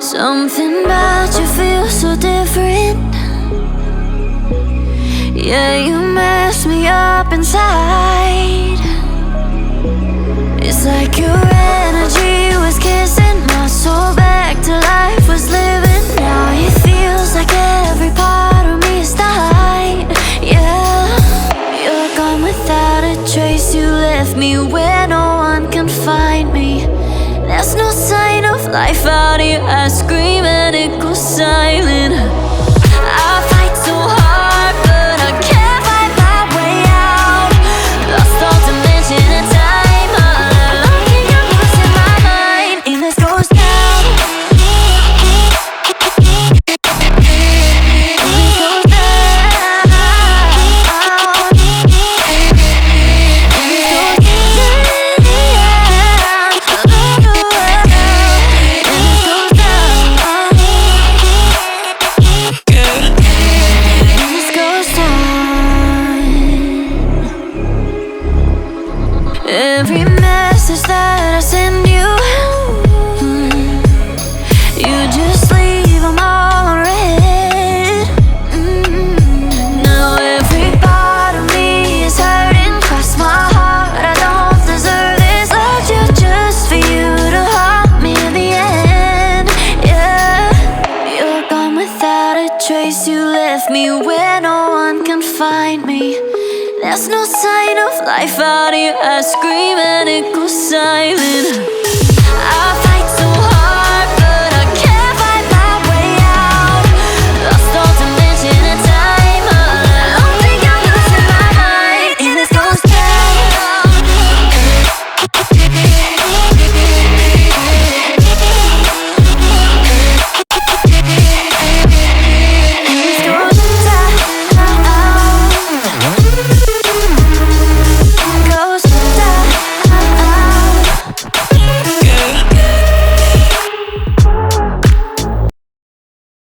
Something about you feels so different. Yeah, you mess me up inside. It's like your energy was kissing my soul back to life, was living. Now it feels like every part of me is died. Yeah, you're gone without a trace. You left me where no one can find me. There's no sign of life out here. I scream and it goes silent. I fight so hard, but I can't find my way out. Lost all dimension and time. All alone, you're losing my mind. And this goes down. And this goes down. Every message that I send you, you just leave them all unread. Now every part of me is hurting. Cross my heart, I don't deserve this. Loved you just for you to haunt me in the end. Yeah, you're gone without a trace. You left me where no one can find me. There's no sign of life out here. I scream and it goes silent.